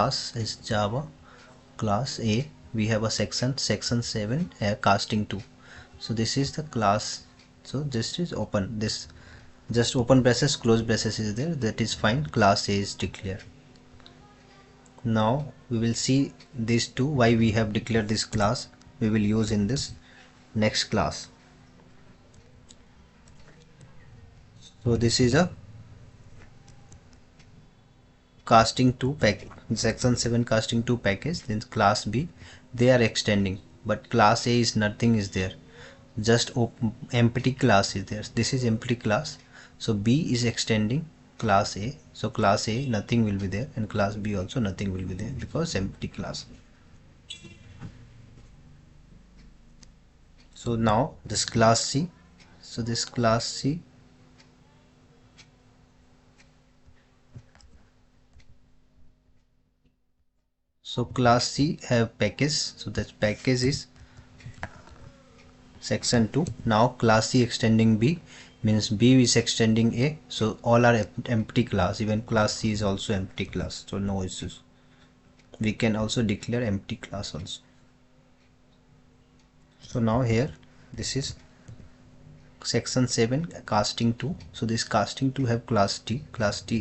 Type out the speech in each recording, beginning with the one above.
class is Java class A. We have a section 7 casting 2. So this is the class. So this is open, this just open braces close braces is there, that is fine. Class A is declared. Now we will see these two, why we have declared this class. We will use in this next class. So this is a casting 2 package, section 7 casting 2 package. Then class B, they are extending, but class A is nothing is there, just empty class is there. This is empty class. So B is extending class A, so class A nothing will be there, and class B also nothing will be there because empty class. So now this class C, so this class C, so class C have package, so that package is section 2. Now class C extending B means B is extending A, so all are empty class. Even class C is also empty class, so no issues. We can also declare empty class also. So now here this is section 7 casting 2. So this casting 2 have class T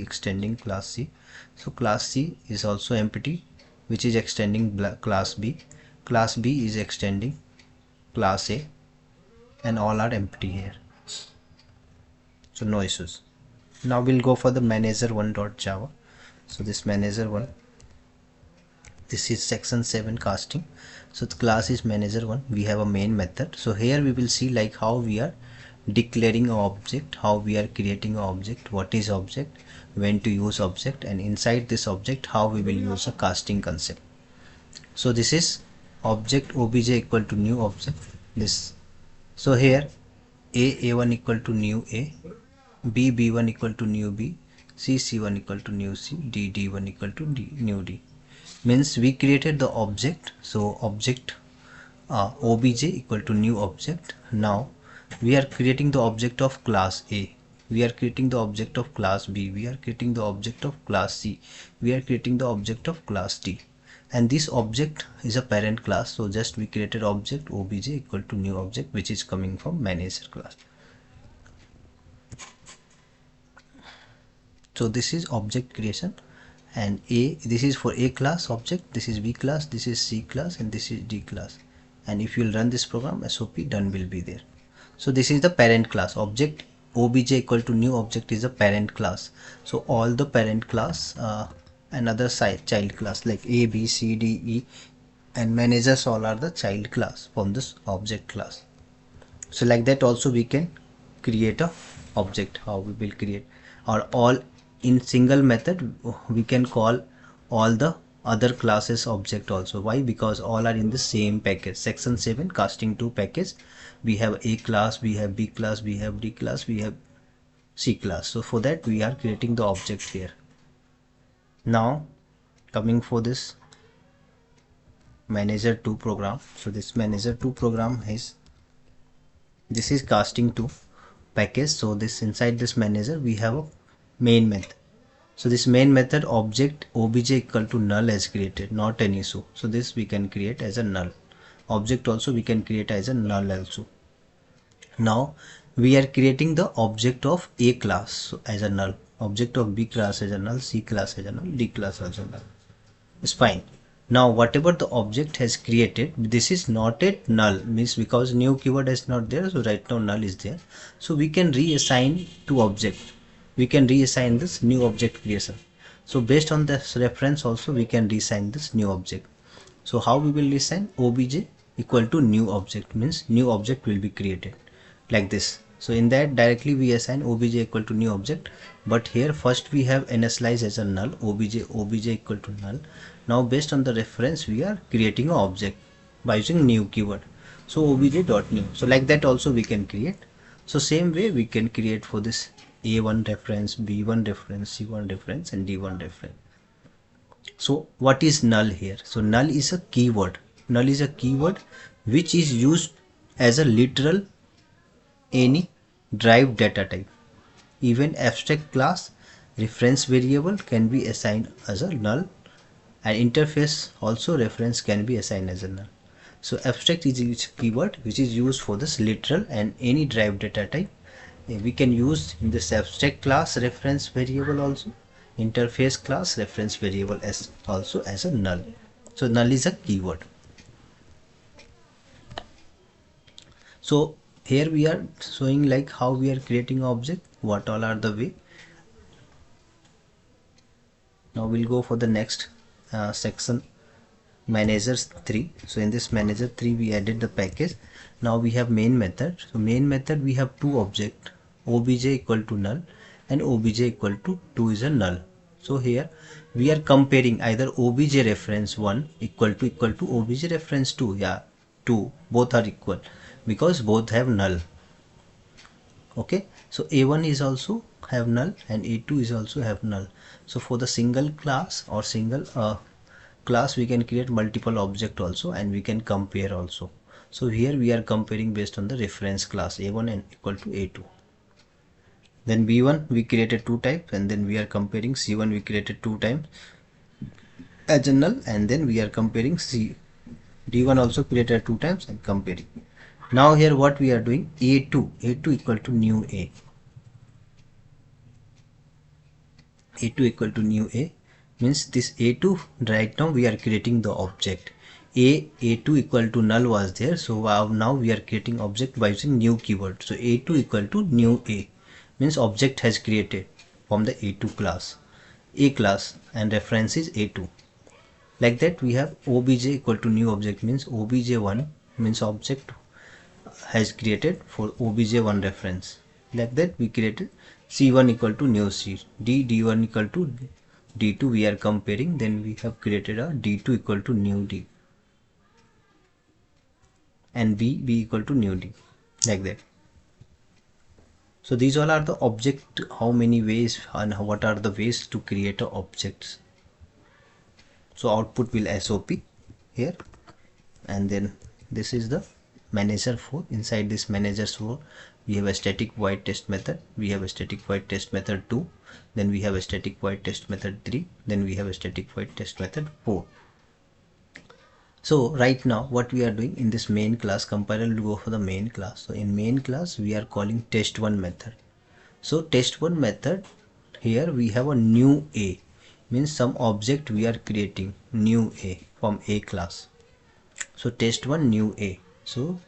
extending class C. So class C is also empty, which is extending class B. Class B is extending class A, and all are empty here, so no issues. Now we'll go for the manager1.java. So this manager1, this is section 7 casting. So the class is manager1. We have a main method. So here we will see like how we are declaring an object, how we are creating an object, what is object, when to use object, and inside this object how we will use a casting concept. So this is object obj equal to new object, this. So here a1 equal to new A, b1 equal to new B, c1 equal to new C, d1 equal to new D. Means we created the object. So object obj equal to new object. Now we are creating the object of class A, we are creating the object of class B, we are creating the object of class C, we are creating the object of class D, and this object is a parent class. So just we created object obj equal to new object, which is coming from manager class. So this is object creation, and A, this is for A class object, this is B class, this is C class, and this is D class. And if you will run this program, SOP done will be there. So this is the parent class. Object obj equal to new object is a parent class. So all the parent class, another child class like A, B, C, D, E, and managers all are the child class from this object class. So like that also we can create a object. How we will create, or all in single method we can call all the other classes object also. Why? Because all are in the same package, section 7 casting 2 package. We have A class, we have B class, we have D class, we have C class. So for that we are creating the object here. Now coming for this manager 2 program. So this manager 2 program is, this is casting 2 package. So this inside this manager we have a main method. So this main method object obj equal to null is created, not an issue. So this we can create as a null. Object also we can create as a null also. Now we are creating the object of A class as a null, object of B class as a null, C class as a null, D class as a null. It's fine. Now whatever the object has created, this is not a null, means because new keyword is not there, so right now null is there. So we can reassign to object, we can reassign this new object creation. So based on this reference also we can reassign this new object. So how we will reassign? Obj equal to new object, means new object will be created like this. So in that directly we assign obj equal to new object, but here first we have initialize as a null, obj equal to null. Now based on the reference we are creating an object by using new keyword. So obj dot new. So like that also we can create. So same way we can create for this A1 reference, B1 reference, C1 reference, and D1 reference. So what is null here? So null is a keyword. Null is a keyword which is used as a literal any derived data type. Even abstract class reference variable can be assigned as a null and interface also reference can be assigned as a null. So abstract is a keyword which is used for this literal and any derived data type. We can use in this abstract class reference variable also, interface class reference variable as also as a null. So null is a keyword. So here we are showing like how we are creating object, what all are the way. Now we'll go for the next section, managers 3. So in this manager 3 we added the package. Now we have main method. So main method we have two object, obj equal to null and obj equal to 2 is a null. So here we are comparing either obj reference 1 equal to obj reference 2. Yeah, 2 both are equal because both have null. Okay, so a1 is also have null and a2 is also have null. So for the single class or single class we can create multiple object also, and we can compare also. So here we are comparing based on the reference class a1 and equal to a2. Then b1 we created two types, and then we are comparing c1 we created two times as a null, and then we are comparing d1 also created two times and comparing. Now here what we are doing, a2 equal to new a equal to new a means this a2 right now we are creating the object a2 equal to null was there, so now we are creating object by using new keyword. So a2 equal to new a means object has created from the a2 class, a class, and reference is a2. Like that we have obj equal to new object means obj1 means object has created for obj1 reference. Like that we created c1 equal to new c, d1 equal to d2 we are comparing, then we have created a d2 equal to new d and b equal to new d, like that. So these all are the object, how many ways and what are the ways to create objects. So output will SOP here, and then this is the manager 4. Inside this manager 4 we have a static void test method, we have a static void test method 2, then we have a static void test method 3, then we have a static void test method 4. So right now what we are doing in this main class, compiler will go for the main class. So in main class we are calling test1 method. So test1 method, here we have a new a means some object we are creating new a from a class. So test1 new a. So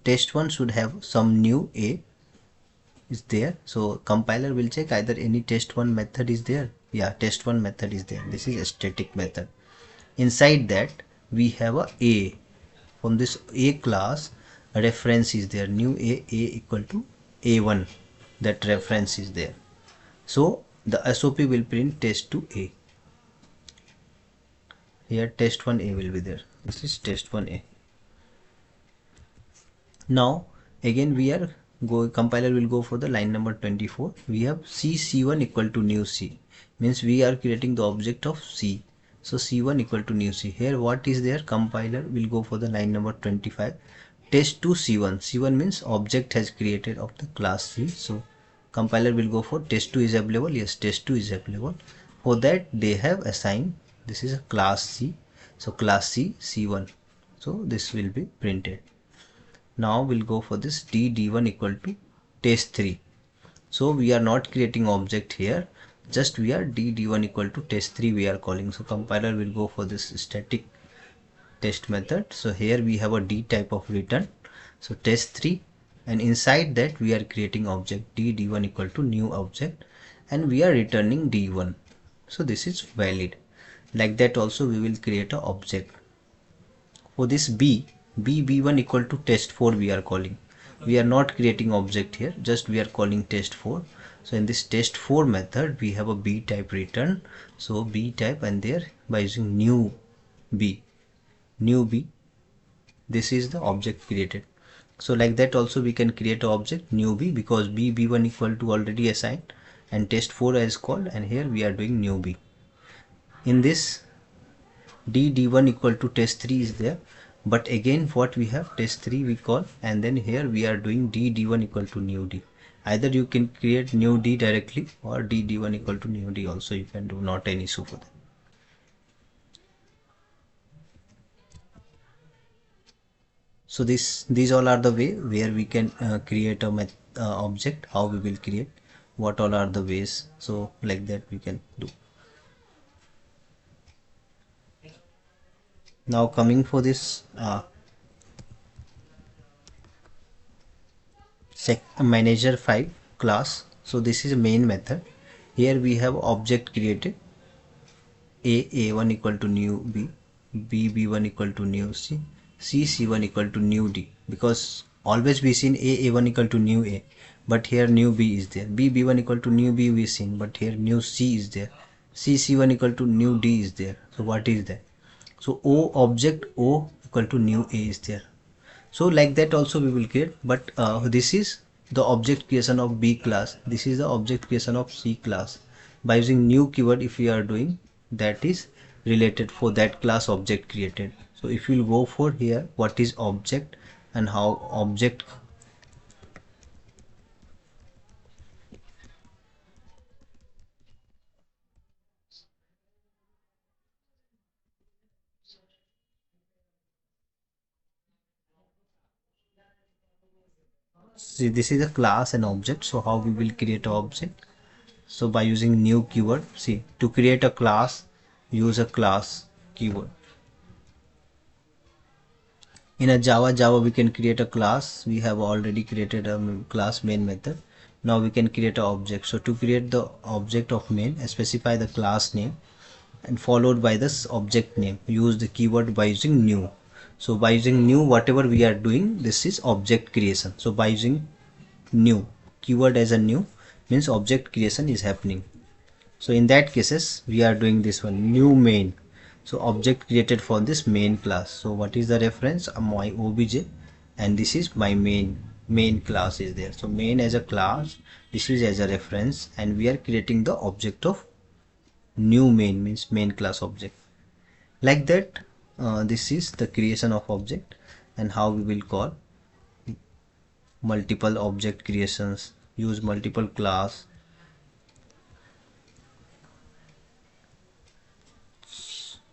test1 should have some new a is there. So compiler will check either any test1 method is there. Yeah, test1 method is there. This is a static method. Inside that we have a from this a class, a reference is there, new a equal to a1, that reference is there. So the SOP will print test2a. Here test1a will be there. This is test1a. Now again we are compiler will go for the line number 24. We have c1 equal to new c means we are creating the object of c. So c1 equal to new c. Here what is there, compiler will go for the line number 25. Test2 c1 means object has created of the class c. So compiler will go for test2 is available. Yes, test2 is available. For that they have assigned this is a class c. So class c c1. So this will be printed. Now we'll go for this d1 equal to test3. So we are not creating object here, just we are d1 equal to test3 we are calling. So compiler will go for this static test method. So here we have a d type of return, so test3, and inside that we are creating object d1 equal to new object, and we are returning d1. So this is valid. Like that also we will create a object. For this b1 equal to test4 we are calling. We are not creating object here, just we are calling test4. So in this test4 method we have a b type return. So b type, and there by using new b, this is the object created. So like that also we can create an object new b, because b1 equal to already assigned and test4 is called, and here we are doing new b. In this d1 equal to test3 is there, but again what we have test3 we call, and then here we are doing d1 equal to new d. Either you can create new D directly or D1 equal to new D also you can do, not any issue for that. So these all are the way where we can create a object, how we will create, what all are the ways. So like that we can do. Now coming for this manager 5 class. So this is a main method. Here we have object created, a1 equal to new b1 equal to new c1 equal to new d, because always we seen a1 equal to new a, but here new b is there. b1 equal to new b we seen, but here new c is there. c1 equal to new d is there. So what is that? So o object o equal to new a is there. So like that also we will create, but this is the object creation of B class, this is the object creation of C class. By using new keyword if we are doing, that is related for that class object created. So if you will go for here, what is object and how object see, this is a class and object. So how we will create an object? So by using new keyword, see, to create a class, use a class keyword. In a Java we can create a class. We have already created a class main method. Now we can create an object. So to create the object of main, specify the class name and followed by this object name. Use the keyword by using new. So by using new, whatever we are doing, this is object creation. So by using new keyword as a new means object creation is happening. So in that cases we are doing this one, new main. So object created for this main class. So what is the reference? My obj, and this is my main class is there. So main as a class, this is as a reference, and we are creating the object of new main means main class object. Like that, this is the creation of object and how we will call multiple object creations, use multiple class.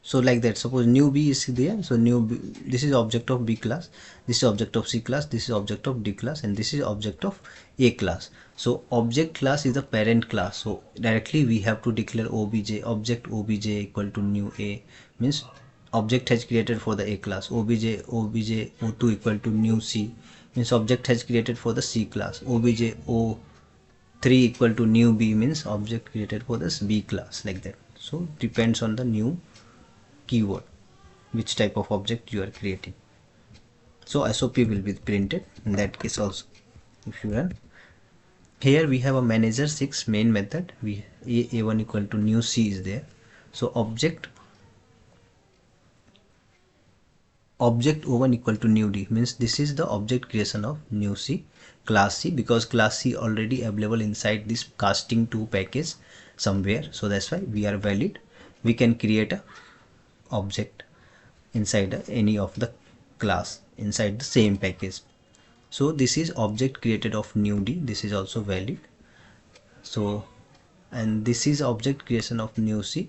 So like that, suppose new b is there, so new b, this is object of b class, this is object of c class, this is object of d class, and this is object of a class. So object class is the parent class, so directly we have to declare obj, object obj equal to new a, means object has created for the a class. Obj o2 equal to new c, means object has created for the c class. Obj o3 equal to new b, means object created for this b class, like that. So depends on the new keyword which type of object you are creating. So SOP will be printed in that case also. If you run here, we have a manager 6 main method. We a1 equal to new c is there. So object o1 equal to new d, means this is the object creation of new c class c, because class c already available inside this casting 2 package somewhere. So that's why we are valid, we can create a object inside any of the class inside the same package. So this is object created of new d, this is also valid. So and this is object creation of new c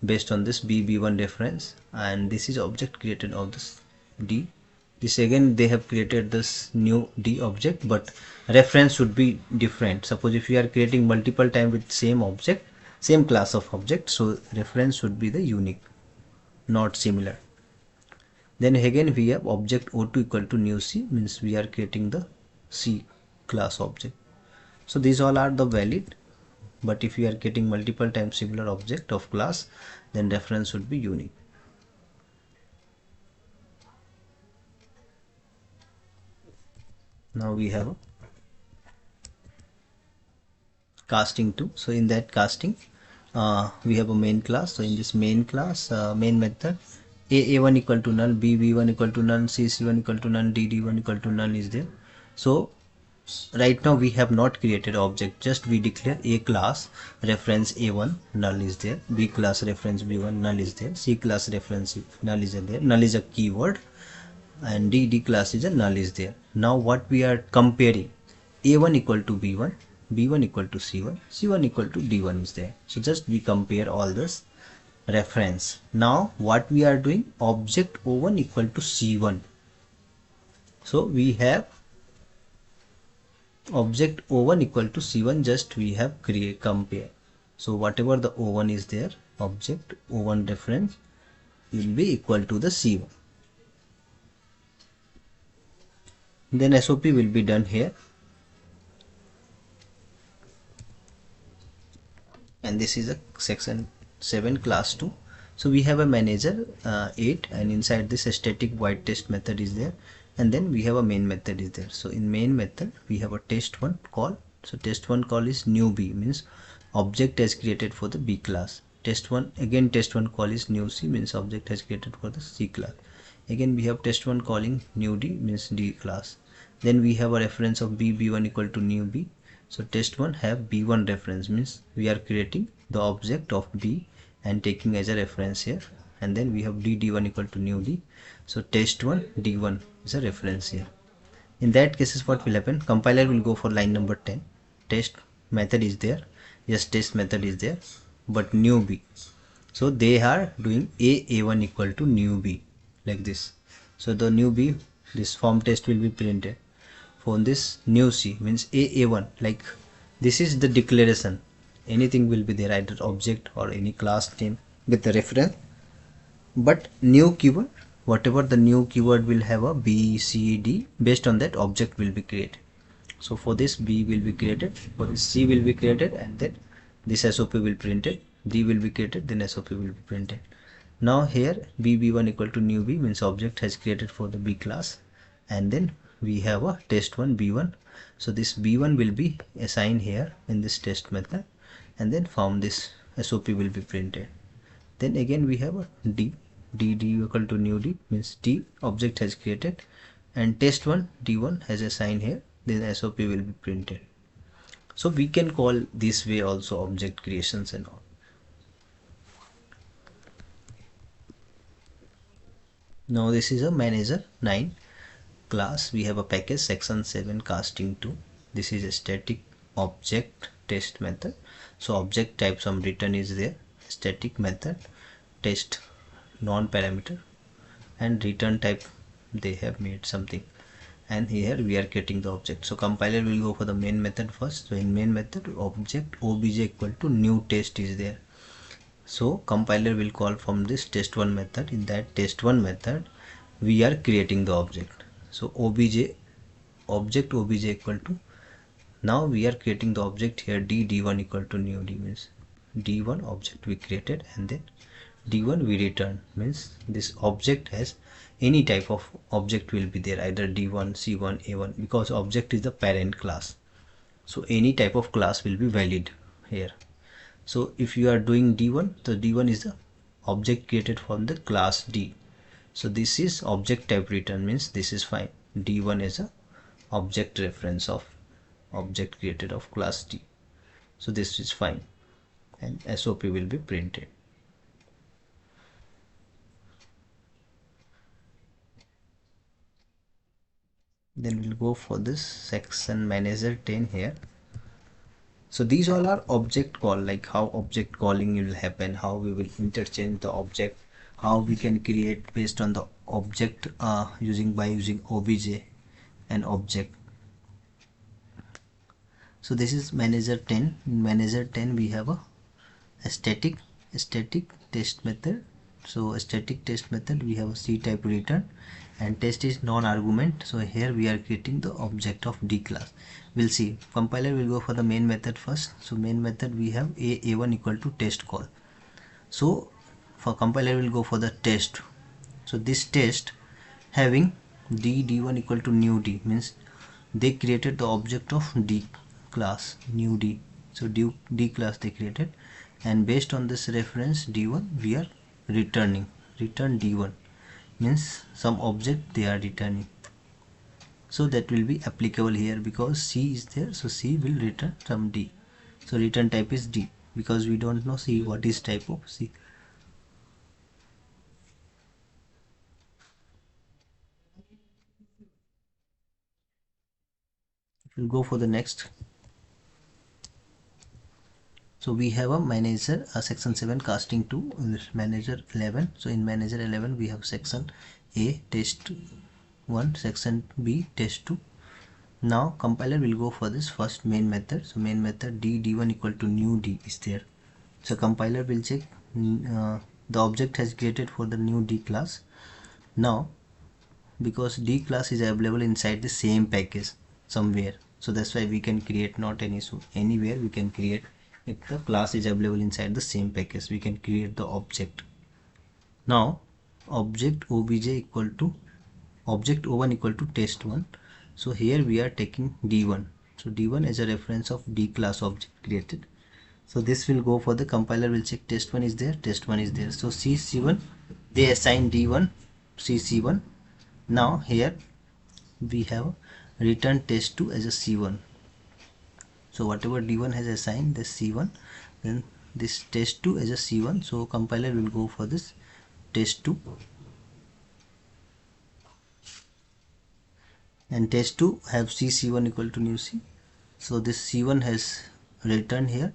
based on this b1 reference, and this is object created of this d. This again they have created this new d object, but reference should be different. Suppose if you are creating multiple time with same object, same class of object, so reference should be the unique, not similar. Then again we have object o2 equal to new c, means we are creating the c class object. So these all are the valid, but if you are getting multiple times similar object of class, then reference should be unique. Now we have a casting 2. So in that casting we have a main class. So in this main class main method, a1 equal to null, b1 equal to none, c1 equal to none, d1 equal to none is there. So right now we have not created object, just we declare a class reference a1 null is there, b class reference b1 null is there, c class reference null is there, null is a keyword, and d class is a null is there. Now what we are comparing, A1 equal to B1, B1 equal to C1, C1 equal to D1 is there. So just we compare all this reference. Now what we are doing, object O1 equal to C1. So we have object O1 equal to C1, just we have create compare. So whatever the O1 is there, object O1 reference will be equal to the C1. Then SOP will be done here. And this is a section 7 class 2. So we have a manager 8, and inside this a static void test method is there, and then we have a main method is there. So in main method we have a test1 call. So test1 call is new B, means object has created for the B class. Test1 again, test1 call is new C, means object has created for the C class. Again we have test1 calling new D, means D class. Then we have a reference of B1 equal to new B. So test1 have B1 reference, means we are creating the object of B and taking as a reference here. And then we have D1 equal to new D. So test1 D1 is a reference here. In that cases what will happen, compiler will go for line number 10. Test method is there, yes, test method is there, but new B. So they are doing A1 equal to new B like this. So the new B, this form test will be printed. For this new C means A1, like this is the declaration. Anything will be there, either object or any class name with the reference. But new keyword, whatever the new keyword will have a B, C, D, based on that object will be created. So for this B will be created, for this C will be created, and then this SOP will printed, D will be created, then SOP will be printed. Now here B1 equal to new B means object has created for the B class, and then we have a test1 B1. So this B1 will be assigned here in this test method, and then from this SOP will be printed. Then again we have a D equal to new D, means D object has created, and test1 D1 has assigned here, then SOP will be printed. So we can call this way also object creations and all. Now this is a manager 9 class. We have a package section 7 casting 2. This is a static object test method. So object type some return is there, static method, test non-parameter, and return type they have made something, and here we are getting the object. So compiler will go for the main method first. So in main method object obj equal to new test is there. So compiler will call from this test1 method. In that test1 method we are creating the object. So object obj equal to, now we are creating the object here D1 equal to new D, means D1 object we created, and then D1 we return, means this object has any type of object will be there, either D1, C1, A1, because object is the parent class. So any type of class will be valid here. So if you are doing D1, the D1 is the object created from the class D. So this is object type return, means this is fine. D1 is a object reference of object created of class D. So this is fine, and SOP will be printed. Then we'll go for this section manager 10 here. So these all are object call, like how object calling will happen, how we will interchange the object, how we can create based on the object using obj and object. So this is manager 10. In manager 10 we have a static test method. So a static test method, we have a C type return, and test is non-argument. So here we are creating the object of D class. We'll see. Compiler will go for the main method first. So main method we have A1 equal to test call. So for compiler will go for the test. So this test having D1 equal to new D, means they created the object of D class, new D. So D class they created, and based on this reference D1 we are return D1, means some object they are returning. So that will be applicable here because C is there, so C will return some D. So return type is D, because we don't know C what is type of C. We'll go for the next. So we have a manager, a section 7 casting to manager 11. So in manager 11 we have section A test 1, section B test 2. Now compiler will go for this first main method. So main method d1 equal to new d is there. So compiler will check the object has created for the new d class. Now because d class is available inside the same package somewhere, so that's why we can create, not any issue, anywhere we can create. If the class is available inside the same package, we can create the object. Now object obj equal to object o1 equal to test1. So here we are taking d1. So d1 is a reference of d class object created. So this will go for the compiler will check test1 is there, test1 is there. So cc1 they assign d1 cc1. Now here we have return test2 as a c1. So whatever d1 has assigned the c1, then this test2 as a c1. So compiler will go for this test2, and test2 have cc1 equal to new c. So this c1 has returned here.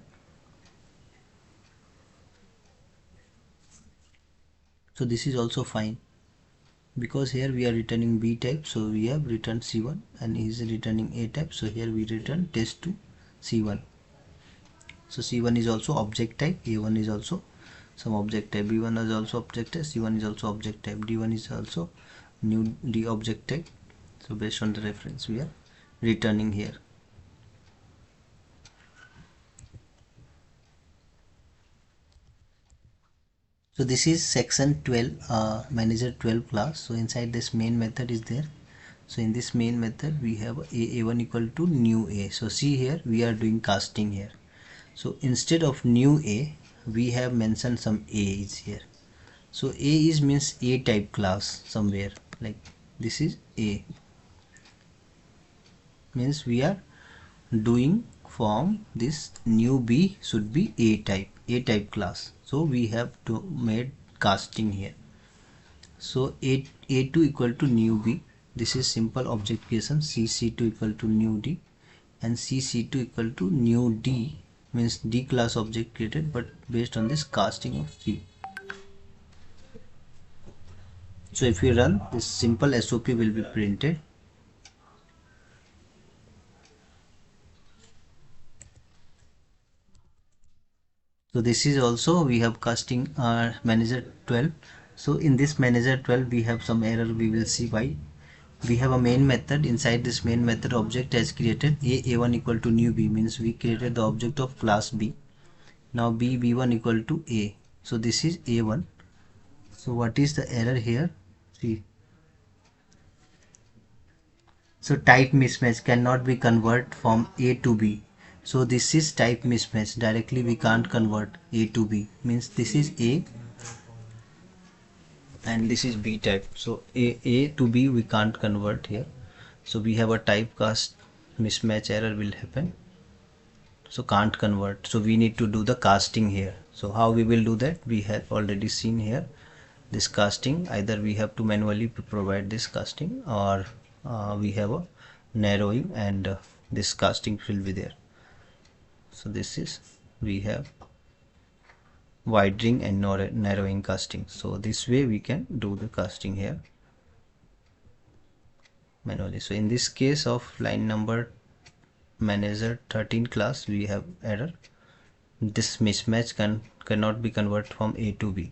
So this is also fine, because here we are returning B type, so we have returned C1, and he is returning A type, so here we return test2 C1. So C1 is also object type, A1 is also some object type, B1 is also object type, C1 is also object type, D1 is also new D object type. So based on the reference we are returning here. So this is section 12 manager 12 class. So inside this main method is there. So in this main method we have a1 equal to new a. So see here we are doing casting here. So instead of new a we have mentioned some a is here. So a is means a type class somewhere, like this is a, means we are doing from this new b should be a type class. So we have to made casting here. So a2 equal to new b, this is simple objectification. cc2 equal to new d, and cc2 equal to new d means d class object created, but based on this casting of c. So if we run this, simple SOP will be printed. So this is also we have casting manager 12. So in this manager 12 we have some error, we will see why. We have a main method. Inside this main method object has created a1 equal to new b, means we created the object of class b. Now b1 equal to a, so this is a1. So what is the error here? See, so type mismatch cannot be converted from a to b. So this is type mismatch, directly we can't convert a to b, means this is a and this is b type. So a to b we can't convert here, so we have a typecast mismatch error will happen, so can't convert. So we need to do the casting here. So how we will do that, we have already seen here this casting. Either we have to manually provide this casting, or we have a narrowing, and this casting will be there. So this is, we have widening and narrowing casting. So this way we can do the casting here manually. So in this case of line number manager 13 class we have error, this mismatch cannot be converted from a to b.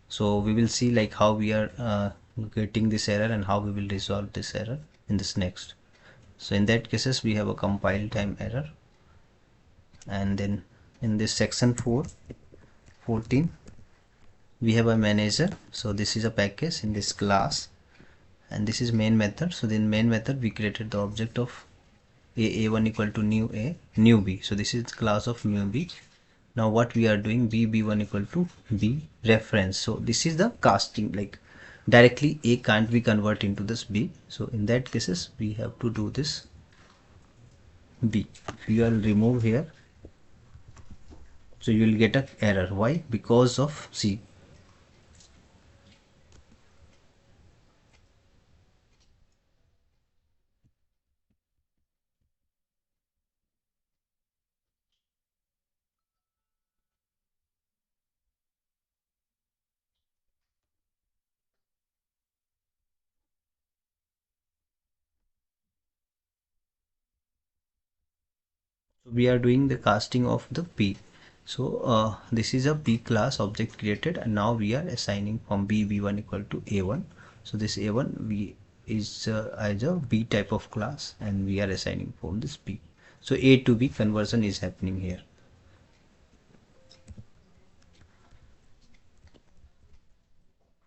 So we will see like how we are getting this error and how we will resolve this error in this next. So in that cases we have a compile time error, and then in this section 14 we have a manager. So this is a package in this class, and this is main method. So in main method we created the object of a1 equal to new b. So this is the class of new b. Now what we are doing, b1 equal to b reference. So this is the casting, like directly a can't be converted into this b. So in that cases we have to do this b. If you will remove here, so you will get an error. Why? Because of c. We are doing the casting of the P. So this is a P class object created, and now we are assigning from B1 equal to A1. So this A1 we is as a B type of class, and we are assigning from this P. So A to B conversion is happening here.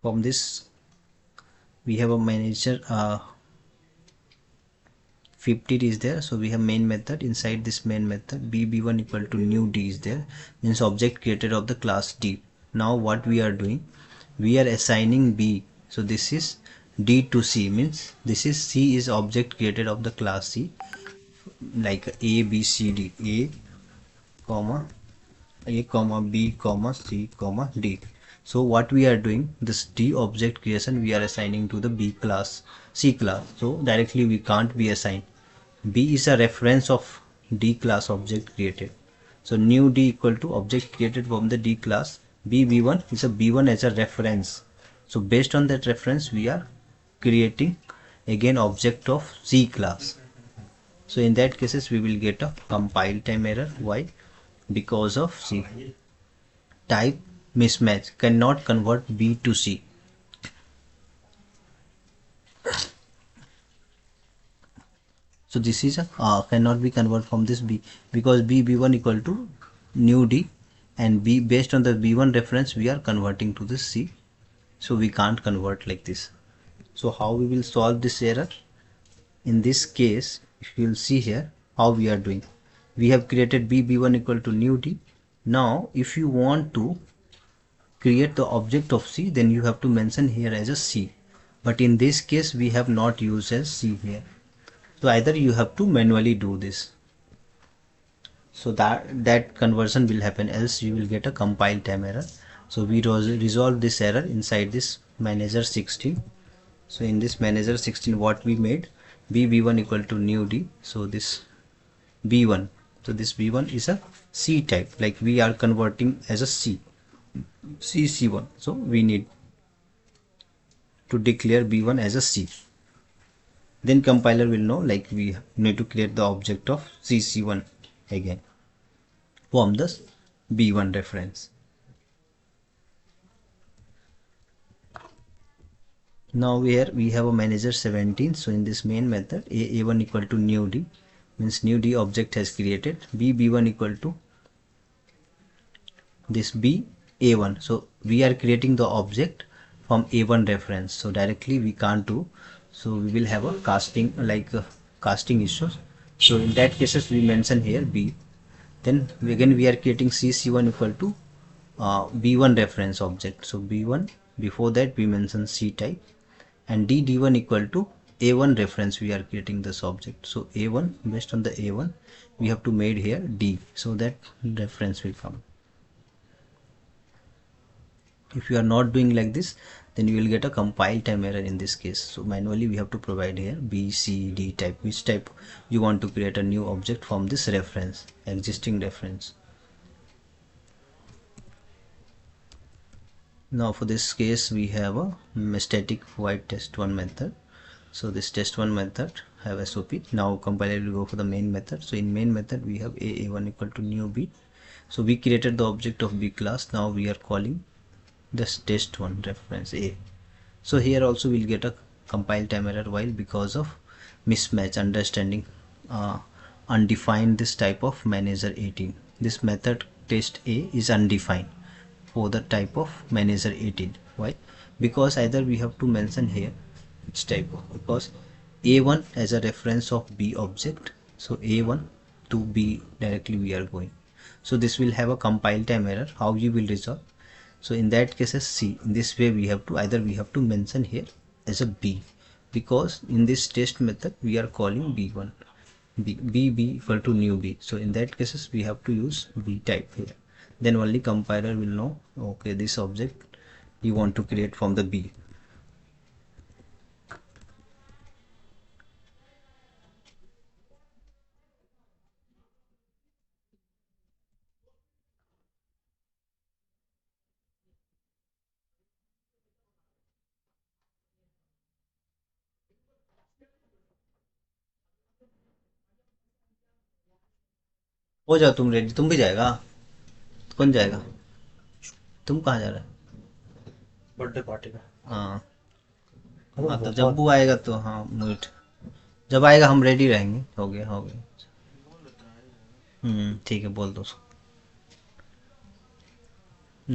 From this we have a manager 50 is there, so we have main method. Inside this main method bb1 equal to new d is there, means object created of the class d. Now what we are doing, we are assigning b, so this is d to c, means this is c is object created of the class c, like a b c d, comma a comma b comma c comma d. So what we are doing, this d object creation we are assigning to the b class, c class, so directly we can't be assigned. B is a reference of D class object created. So new D equal to object created from the D class. B1 is a B1 as a reference. So based on that reference we are creating again object of C class. So in that cases we will get a compile time error. Why? Because of C type mismatch, cannot convert B to C. So this is a cannot be converted from this B, because B1 equal to new D, and B based on the B1 reference we are converting to this C, so we can't convert like this. So how we will solve this error? In this case, if you will see here how we are doing, we have created B1 equal to new D. Now if you want to create the object of C, then you have to mention here as a C, but in this case we have not used as C here. So either you have to manually do this, so that conversion will happen, else you will get a compile time error. So we resolve this error inside this manager 16. So in this manager 16 what we made, b1 equal to new d, so this b1, so this b1 is a C type, like we are converting as a C1, so we need to declare b1 as a C. Then compiler will know like we need to create the object of cc1 again from this b1 reference. Now here we have a manager 17. So in this main method a1 equal to new d, means new d object has created, b1 equal to this b a1. So we are creating the object from a1 reference, so directly we can't do, so we will have a casting, like casting issues. So in that cases we mention here b, then again we are creating cc1 equal to b1 reference object. So b1, before that we mention C type, and d1 equal to a1 reference we are creating this object. So a1, based on the a1 we have to made here d, so that reference will come. If you are not doing like this, then you will get a compile time error in this case. So manually we have to provide here b c d type, which type you want to create a new object from this reference, existing reference. Now for this case we have a static void test1 method. So this test1 method have SOP. Now compiler will go for the main method. So in main method we have a1 equal to new b. So we created the object of b class. Now we are calling this test1 reference a. So here also we'll get a compile time error, while because of mismatch understanding undefined this type of manager 18. This method test a is undefined for the type of manager 18. Why? Because either we have to mention here which type, because a1 as a reference of b object, so a1 to b directly we are going, so this will have a compile time error. How you will resolve? So in that cases, see, in this way we have to, either we have to mention here as a b, because in this test method we are calling b1 b equal to new b. So in that cases we have to use b type here, then only compiler will know, okay, this object you want to create from the b. हो जाओ तुम ready, तुम भी जाएगा? कौन जाएगा? तुम कहाँ जा रहा है? बर्थडे पार्टी का। हाँ। अरे हाँ तो जब बहुत। वो आएगा तो हाँ वेट, जब आएगा हम रेडी रहेंगे। हो गया हो गया। ठीक है बोल दो उसको।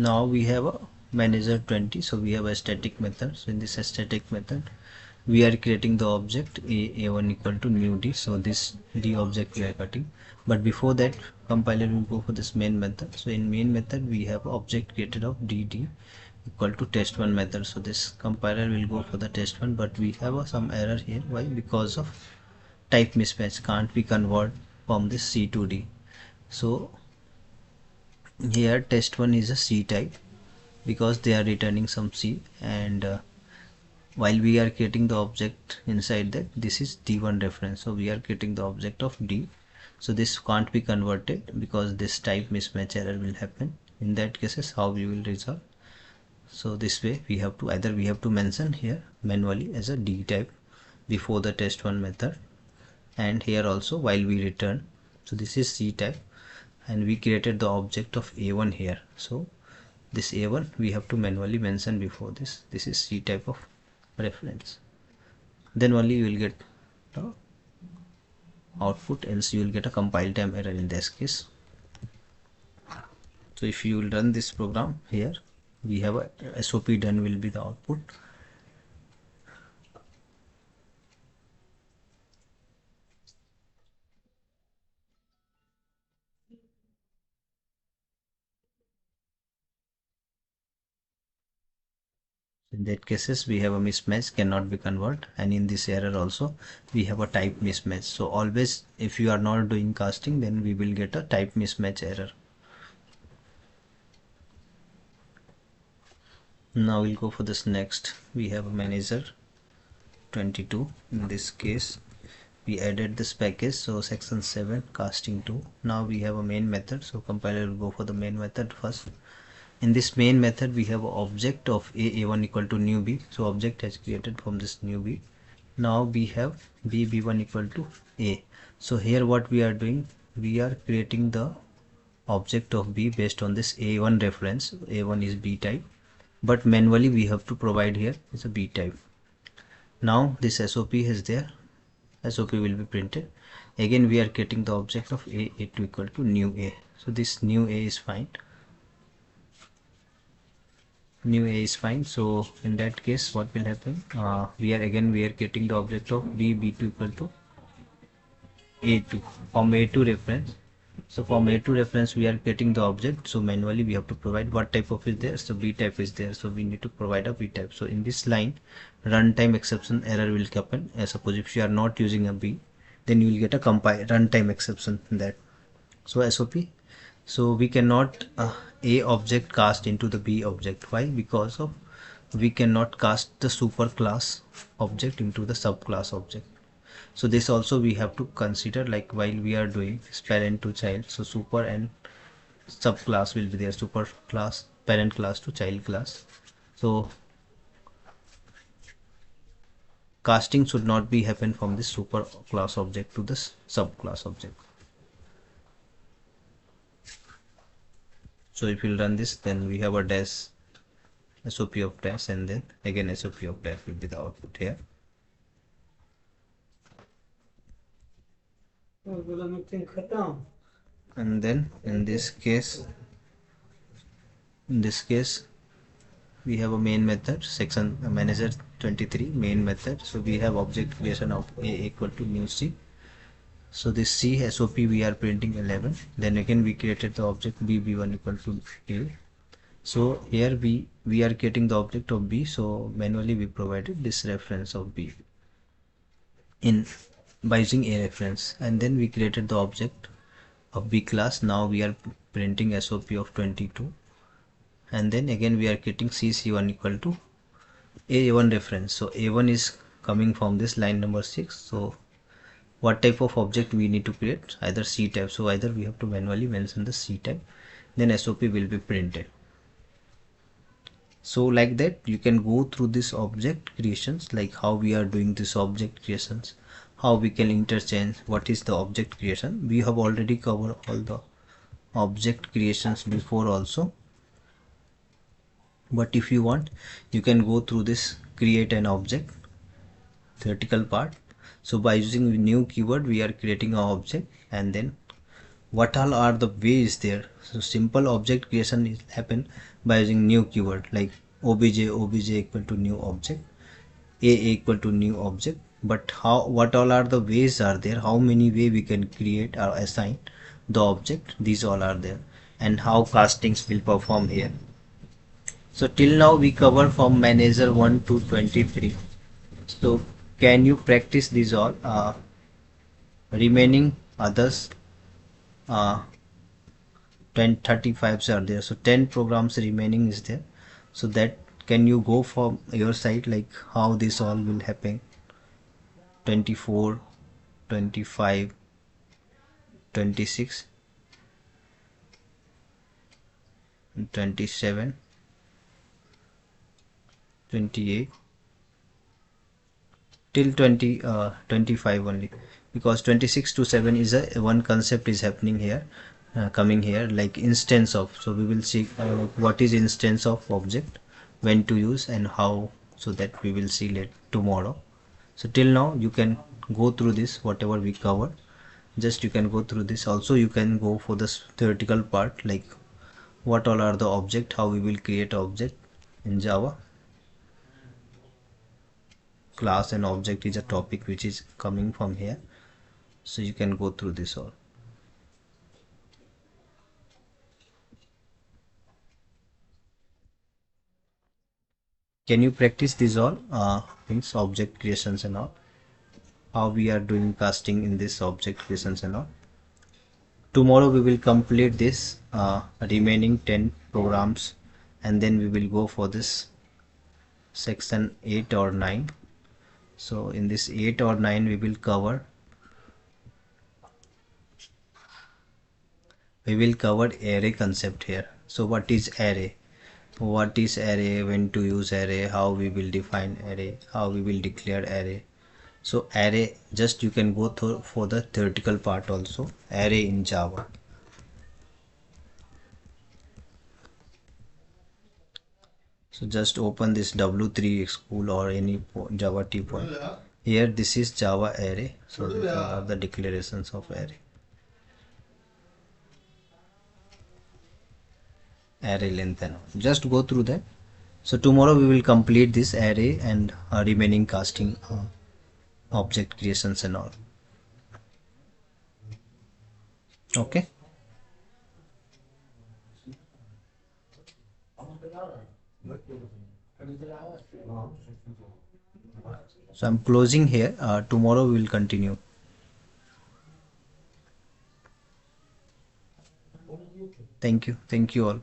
Now we have a manager 20, so we have a static method. So in this static method we are creating the object a1 equal to new d, so this d object we are cutting. But before that, compiler will go for this main method. So in main method we have object created of dd equal to test1 method. So this compiler will go for the test1, but we have some error here. Why? Because of type mismatch, can't be convert from this c to d. So here test1 is a c type because they are returning some C, and while we are creating the object inside that, this is D1 reference, so we are creating the object of D, so this can't be converted because this type mismatch error will happen. In that cases, how we will resolve? So this way we have to, either we have to mention here manually as a D type before the test1 method, and here also while we return, so this is C type and we created the object of A1 here, so this A1 we have to manually mention before this. This is C type of reference. Then only you will get the output, else you will get a compile time error in this case. So if you will run this program here, we have a SOP done will be the output. In that cases we have a mismatch, cannot be converted, and in this error also we have a type mismatch. So always if you are not doing casting, then we will get a type mismatch error. Now we'll go for this next. We have a manager 22. In this case we added this package, so section 7 casting 2. Now we have a main method, so compiler will go for the main method first. In this main method we have an object of a1 equal to new b, so object has created from this new b. Now we have b1 equal to a, so here what we are doing, we are creating the object of b based on this a1 reference. A1 is b type, but manually we have to provide here is a b type. Now this SOP is there, SOP will be printed. Again we are getting the object of a2 equal to new a, so this new a is fine, new a is fine. So in that case what will happen, we are getting the object of b2 equal to a2 from a2 reference. So from a2 reference we are getting the object, so manually we have to provide what type of is there, so b type is there, so we need to provide a b type. So in this line runtime exception error will happen. Suppose if you are not using a b, then you will get a compile runtime exception in that. So SOP, so we cannot a object cast into the b object. Why? Because of we cannot cast the super class object into the subclass object. So this also we have to consider, like while we are doing this parent to child, so super and subclass will be there, super class parent class to child class. So casting should not be happen from this super class object to this subclass object. So if you run this, then we have a dash, SOP of dash, and then again SOP of dash will be the output here. And then in this case we have a main method, section manager 23 main method. So we have object creation of a equal to new c, so this c SOP we are printing 11. Then again we created the object b1 equal to a, so here we are getting the object of b, so manually we provided this reference of b in by using a reference, and then we created the object of b class. Now we are printing SOP of 22, and then again we are getting c1 equal to a1 reference. So a1 is coming from this line number 6. So what type of object we need to create? Either c type, so either we have to manually mention the c type, then SOP will be printed. So like that you can go through this object creations, like how we are doing this object creations, how we can interchange, what is the object creation. We have already covered all the object creations before also, but if you want you can go through this create an object theoretical part. So by using new keyword we are creating an object, and then what all are the ways there. So simple object creation is happen by using new keyword like obj equal to new object, a equal to new object. But how, what all are the ways are there, how many way we can create or assign the object, these all are there, and how castings will perform here. So till now we cover from manager 1 to 23. So can you practice these all remaining others 10 35s are there, so 10 programs remaining is there. So that can you go from your side like how this all will happen. 24, 25, 26, 27, 28 till 25 only, because 26 to 7 is a one concept is happening here, coming here like instance of. So we will see what is instance of object, when to use and how, so that we will see later tomorrow. So till now you can go through this whatever we covered, just you can go through this. Also you can go for this theoretical part like what all are the object, how we will create object in Java. Class and object is a topic which is coming from here, so you can go through this all. Can you practice this all things, object creations and all, how we are doing casting in this object creations and all. Tomorrow we will complete this remaining 10 programs, and then we will go for this section 8 or 9. So in this 8 or 9 we will cover array concept here. So what is array, what is array, when to use array, how we will define array, how we will declare array. So array, just you can go through for the theoretical part also, array in Java. So just open this W3 school or any Java T point. Here this is Java array. So these are the declarations of array. Array length and all. Just go through that. So tomorrow we will complete this array and remaining casting object creations and all. Okay. So I'm closing here. Tomorrow we will continue. Thank you. Thank you all.